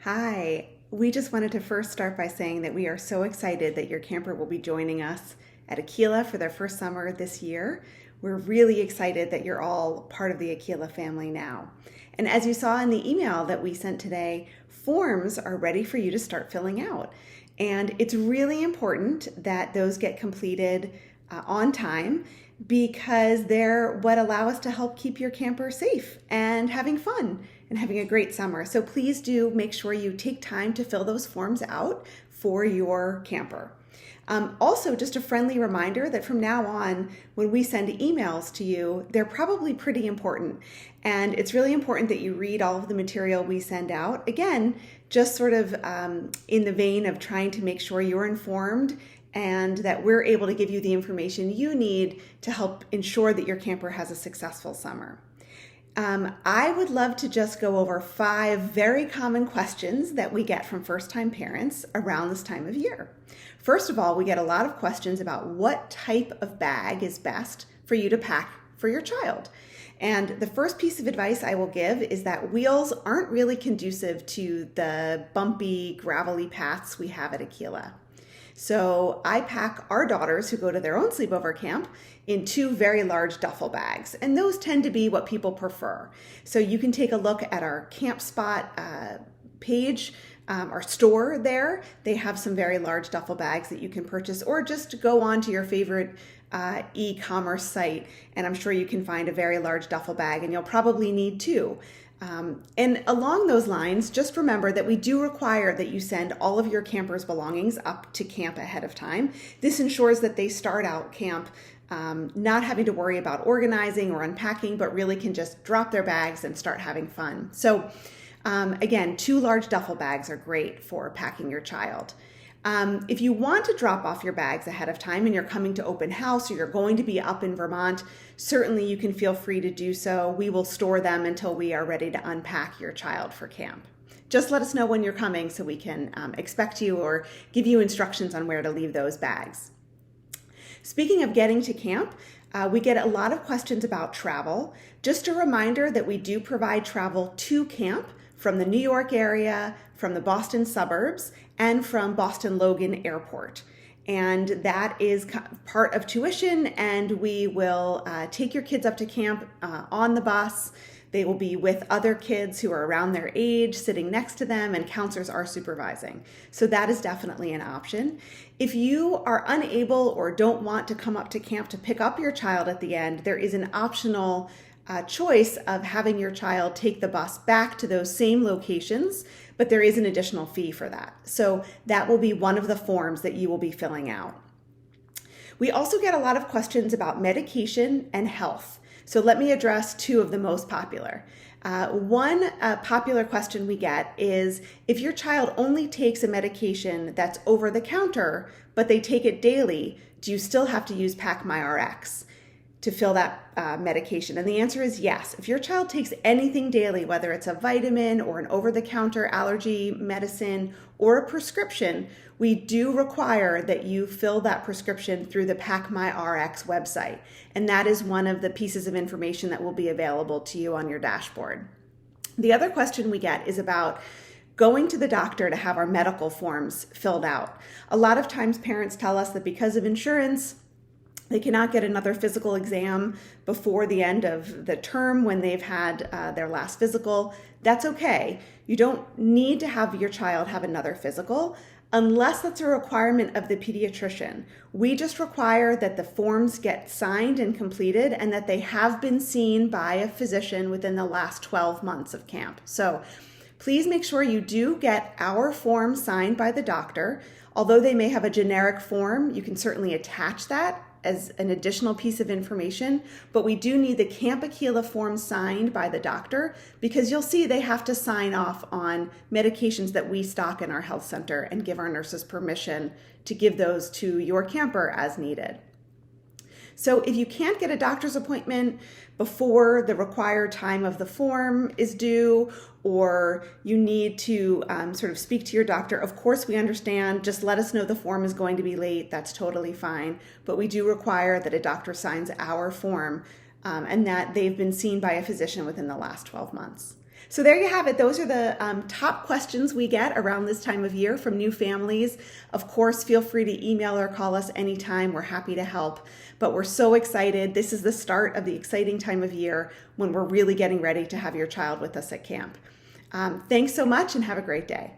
Hi, we just wanted to first start by saying that we are so excited that your camper will be joining us at Akeela for their first summer this year. We're really excited that you're all part of the Akeela family now. And as you saw in the email that we sent today, forms are ready for you to start filling out. And it's really important that those get completed on time because they're what allow us to help keep your camper safe and having fun and having a great summer. So please do make sure you take time to fill those forms out for your camper. Also, just a friendly reminder that from now on, when we send emails to you, they're probably pretty important. And it's really important that you read all of the material we send out. Again, just sort of in the vein of trying to make sure you're informed and that we're able to give you the information you need to help ensure that your camper has a successful summer. I would love to just go over 5 very common questions that we get from first-time parents around this time of year. First of all, we get a lot of questions about what type of bag is best for you to pack for your child. And the first piece of advice I will give is that wheels aren't really conducive to the bumpy, gravelly paths we have at Akeela. So I pack our daughters who go to their own sleepover camp in 2 very large duffel bags, and those tend to be what people prefer. So you can take a look at our Camp Spot page, our store there. They have some very large duffel bags that you can purchase, or just go on to your favorite e-commerce site, and I'm sure you can find a very large duffel bag, and you'll probably need 2. And along those lines, just remember that we do require that you send all of your camper's belongings up to camp ahead of time. This ensures that they start out camp not having to worry about organizing or unpacking, but really can just drop their bags and start having fun. So again, 2 large duffel bags are great for packing your child. If you want to drop off your bags ahead of time and you're coming to open house or you're going to be up in Vermont, certainly you can feel free to do so. We will store them until we are ready to unpack your child for camp. Just let us know when you're coming so we can expect you or give you instructions on where to leave those bags. Speaking of getting to camp, we get a lot of questions about travel. Just a reminder that we do provide travel to camp from the New York area, from the Boston suburbs, and from Boston Logan Airport. And that is part of tuition, and we will take your kids up to camp on the bus. They will be with other kids who are around their age, sitting next to them, and counselors are supervising. So that is definitely an option. If you are unable or don't want to come up to camp to pick up your child at the end, there is an optional choice of having your child take the bus back to those same locations, but there is an additional fee for that. So that will be one of the forms that you will be filling out. We also get a lot of questions about medication and health. So let me address 2 of the most popular. One popular question we get is if your child only takes a medication that's over the counter, but they take it daily, do you still have to use PackMyRx to fill that medication? And the answer is yes. If your child takes anything daily, whether it's a vitamin or an over-the-counter allergy medicine or a prescription, we do require that you fill that prescription through the PackMyRx website. And that is one of the pieces of information that will be available to you on your dashboard. The other question we get is about going to the doctor to have our medical forms filled out. A lot of times parents tell us that because of insurance, they cannot get another physical exam before the end of the term when they've had their last physical. That's okay. You don't need to have your child have another physical unless that's a requirement of the pediatrician. We just require that the forms get signed and completed and that they have been seen by a physician within the last 12 months of camp. So please make sure you do get our form signed by the doctor. Although they may have a generic form, you can certainly attach that as an additional piece of information, but we do need the Camp Akeela form signed by the doctor because you'll see they have to sign off on medications that we stock in our health center and give our nurses permission to give those to your camper as needed. So if you can't get a doctor's appointment before the required time of the form is due, or you need to sort of speak to your doctor, of course we understand. Just let us know the form is going to be late. That's totally fine. But we do require that a doctor signs our form and that they've been seen by a physician within the last 12 months. So there you have it. Those are the top questions we get around this time of year from new families. Of course, feel free to email or call us anytime. We're happy to help. But we're so excited. This is the start of the exciting time of year when we're really getting ready to have your child with us at camp. Thanks so much and have a great day.